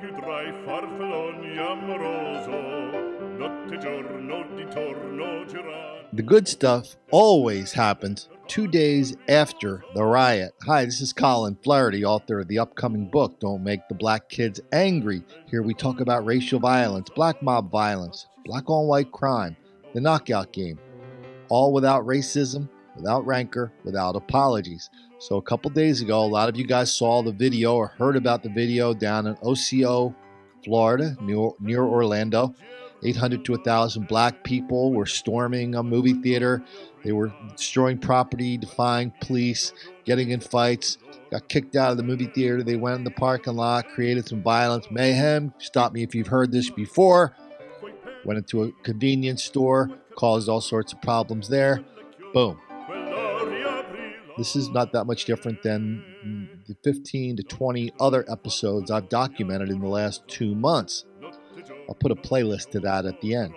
più tra i farfalloni amoroso, notte giorno di torno girando. The good stuff always happens 2 days after the riot. Hi, this is Colin Flaherty, author of the upcoming book, Don't Make the Black Kids Angry. Here we talk about racial violence, black mob violence, black on white crime, the knockout game, all without racism, without rancor, without apologies. So a couple days ago, a lot of you guys saw the video or heard about the video down in Osceola, Florida, near Orlando. 800 to 1,000 black people were storming a movie theater. They were destroying property, defying police, getting in fights, got kicked out of the movie theater. They went in the parking lot, created some violence, mayhem. Stop me if you've heard this before. Went into a convenience store, caused all sorts of problems there. Boom. This is not that much different than the 15 to 20 other episodes I've documented in the last 2 months. I'll put a playlist to that at the end.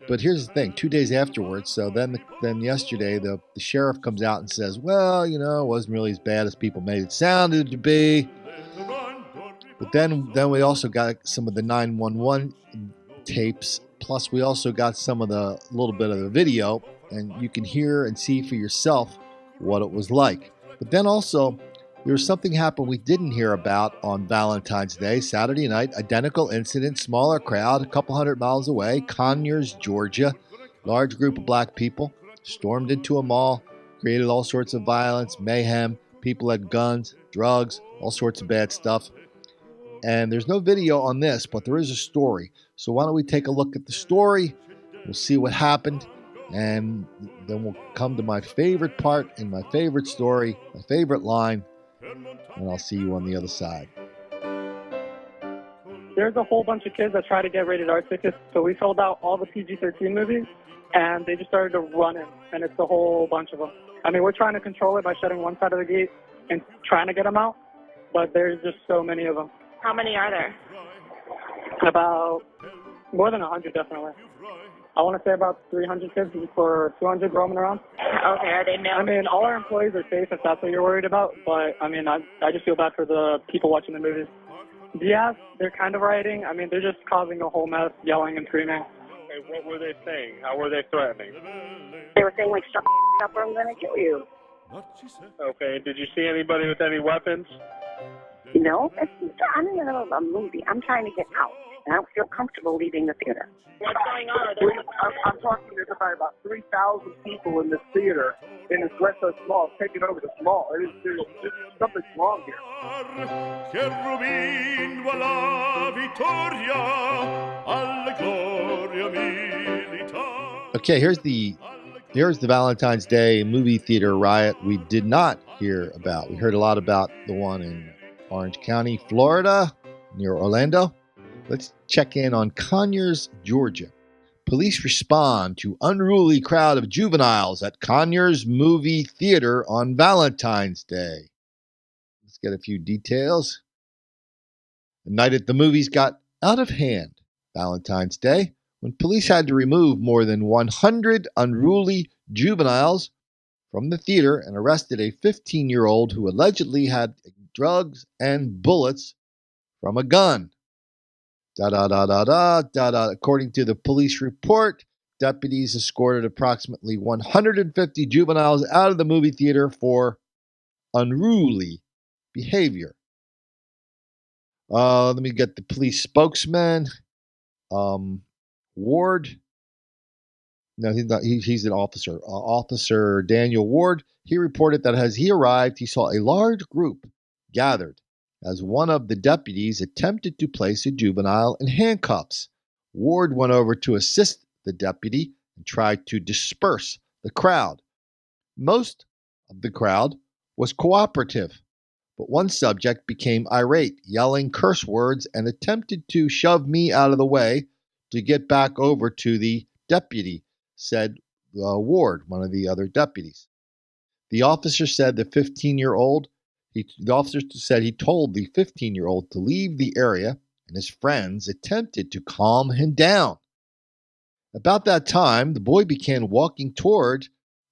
But here's the thing, 2 days afterwards, so then yesterday, the sheriff comes out and says, well, it wasn't really as bad as people made it sounded to be. But then we also got some of the 911 tapes, plus we also got some of the little bit of the video, and you can hear and see for yourself what it was like. But then also, there was something happened we didn't hear about on Valentine's Day, Saturday night. Identical incident, smaller crowd, a couple 100 miles away, Conyers, Georgia. Large group of black people stormed into a mall, created all sorts of violence, mayhem. People had guns, drugs, all sorts of bad stuff. And there's no video on this, but there is a story. So why don't we take a look at the story? We'll see what happened. And then we'll come to my favorite part in my favorite story, my favorite line. And I'll see you on the other side. There's a whole bunch of kids that try to get rated R tickets, so we sold out all the PG-13 movies, and they just started to run in, and it's a whole bunch of them. I mean, we're trying to control it by shutting one side of the gate and trying to get them out, but there's just so many of them. How many are there? About more than 100, definitely. I want to say about 300 kids for 200 roaming around. Okay, are they male? I mean, all our employees are safe if that's what you're worried about, but I mean, I just feel bad for the people watching the movies. Yeah, they're kind of rioting. I mean, they're just causing a whole mess, yelling and screaming. Hey, what were they saying? How were they threatening? They were saying, like, shut up or I'm going to kill you. Okay, did you see anybody with any weapons? No, I'm in the middle of a movie. I'm trying to get out, and I don't feel comfortable leaving the theater. What's going on? I'm talking to about 3,000 people in this theater, and it's right so small, it's taking over the mall. Something's wrong here. Okay, here's the Valentine's Day movie theater riot we did not hear about. We heard a lot about the one in Orange County, Florida, near Orlando. Let's check in on Conyers, Georgia. Police respond to unruly crowd of juveniles at Conyers Movie Theater on Valentine's Day. Let's get a few details. The night at the movies got out of hand Valentine's Day when police had to remove more than 100 unruly juveniles from the theater and arrested a 15-year-old who allegedly had drugs and bullets from a gun. According to the police report, deputies escorted approximately 150 juveniles out of the movie theater for unruly behavior. Let me get the police spokesman. Ward. No, he's not. He's an officer. Officer Daniel Ward. He reported that as he arrived, he saw a large group gathered as one of the deputies attempted to place a juvenile in handcuffs. Ward went over to assist the deputy and tried to disperse the crowd. Most of the crowd was cooperative, but one subject became irate, yelling curse words and attempted to shove me out of the way to get back over to the deputy, said Ward, one of the other deputies. The officer said the 15-year-old The officer said he told the 15-year-old to leave the area, and his friends attempted to calm him down. About that time, the boy began walking toward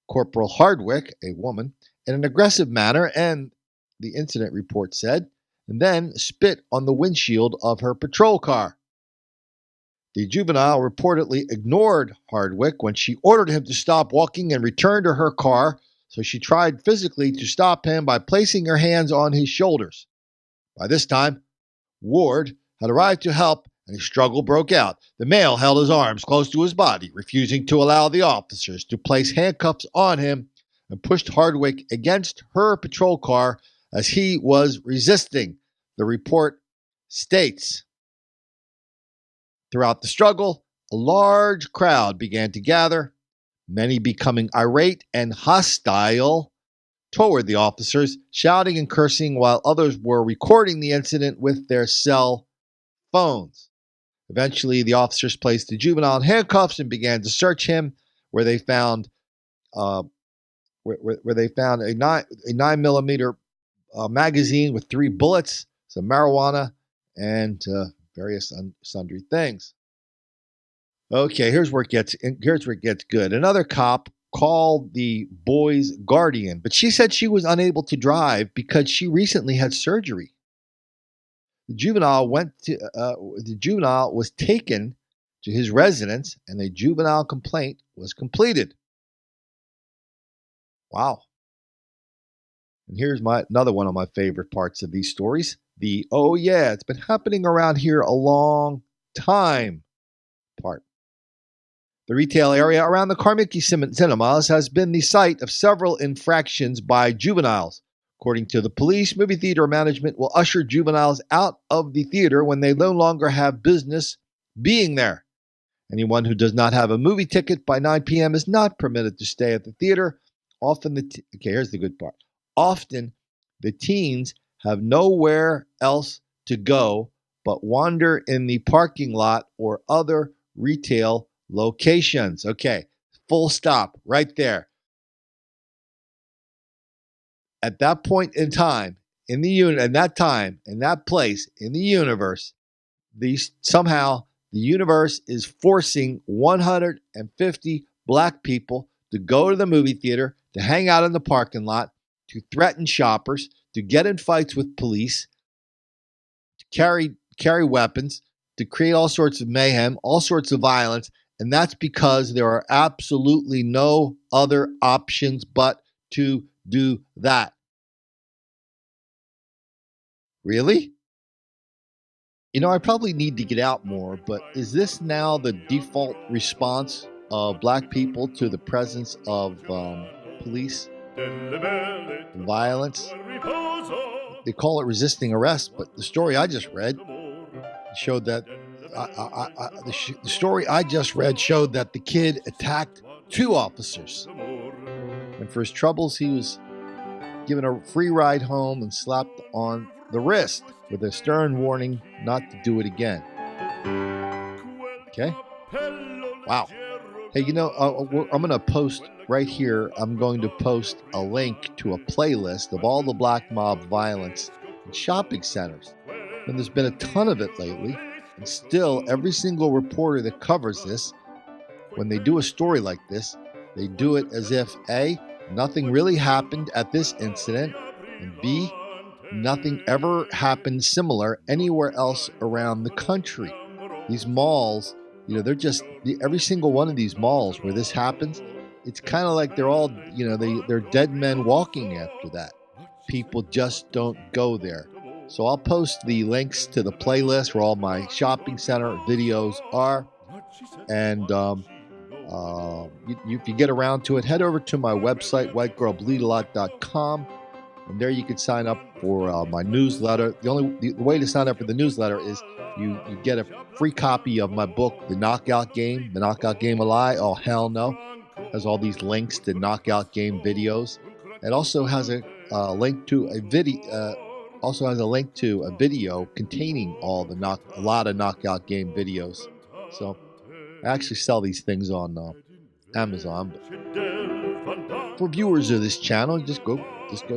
Corporal Hardwick, a woman, in an aggressive manner, and the incident report said, and then spit on the windshield of her patrol car. The juvenile reportedly ignored Hardwick when she ordered him to stop walking and return to her car, so she tried physically to stop him by placing her hands on his shoulders. By this time, Ward had arrived to help, and a struggle broke out. The male held his arms close to his body, refusing to allow the officers to place handcuffs on him, and pushed Hardwick against her patrol car as he was resisting, the report states. Throughout the struggle, a large crowd began to gather, many becoming irate and hostile toward the officers, shouting and cursing, while others were recording the incident with their cell phones. Eventually, the officers placed the juvenile in handcuffs and began to search him, where they found a 9mm magazine with 3 bullets, some marijuana, and various sundry things. Okay, here's where it gets good. Another cop called the boy's guardian, but she said she was unable to drive because she recently had surgery. The juvenile was taken to his residence, and a juvenile complaint was completed. Wow. And here's another one of my favorite parts of these stories. It's been happening around here a long time part. The retail area around the Carmicki Cinemas has been the site of several infractions by juveniles. According to the police, movie theater management will usher juveniles out of the theater when they no longer have business being there. Anyone who does not have a movie ticket by 9 p.m. is not permitted to stay at the theater. Here's the good part. Often, the teens have nowhere else to go but wander in the parking lot or other retail locations. Okay, full stop right there. At that point in time, in that place, in the universe, somehow the universe is forcing 150 black people to go to the movie theater, to hang out in the parking lot, to threaten shoppers, to get in fights with police, to carry weapons, to create all sorts of mayhem, all sorts of violence, and that's because there are absolutely no other options but to do that. Really? I probably need to get out more, but is this now the default response of black people to the presence of police violence? They call it resisting arrest, but the story I just read showed that the story I just read showed that the kid attacked 2 officers, and for his troubles, he was given a free ride home and slapped on the wrist with a stern warning not to do it again. Okay? Wow. Hey, I'm going to post right here. I'm going to post a link to a playlist of all the black mob violence in shopping centers. And there's been a ton of it lately. And still, every single reporter that covers this, when they do a story like this, they do it as if A, nothing really happened at this incident, and B, nothing ever happened similar anywhere else around the country. These malls, they're just, every single one of these malls where this happens, it's kind of like they're all, they're dead men walking after that. People just don't go there. So I'll post the links to the playlist where all my shopping center videos are. And if you get around to it, head over to my website, whitegirlbleedalot.com. And there you can sign up for my newsletter. The way to sign up for the newsletter is you get a free copy of my book, The Knockout Game, The Knockout Game a Lie. Oh, hell no. It has all these links to knockout game videos. It also has a link to a video. Containing a lot of knockout game videos. So I actually sell these things on Amazon. But for viewers of this channel, just go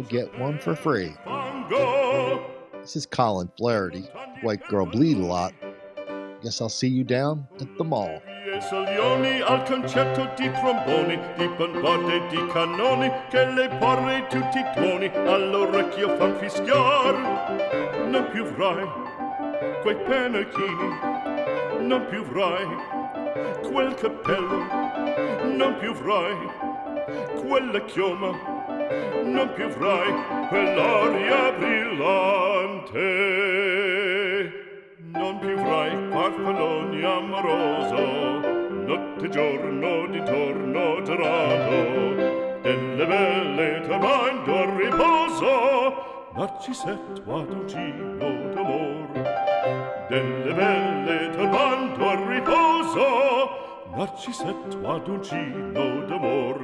get one for free. This is Colin Flaherty, White Girl Bleed a Lot. Guess I'll see you down at the mall. Solioni al concerto di tromboni, di bombardie di cannoni, che le porre tutti i tuoni all'orecchio fan fischiar. non più avrai quei pennacchini, non più avrai quel cappello, non più avrai quella chioma, non più avrai quell'aria brillante, non più avrai farfalloni amoroso, notte e giorno d'intorno girato, delle belle turbando al riposo, Narcisetto ad un giro d'amor, delle belle turbando al riposo, Narcisetto ad un giro d'amor.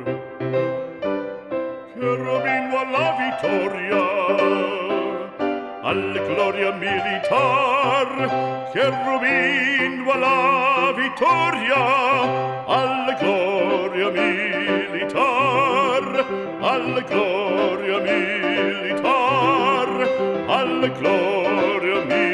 Cherubino alla vittoria, alla gloria militar, cherubino alla vittoria, alla gloria militar, alla gloria militar, alla gloria militar.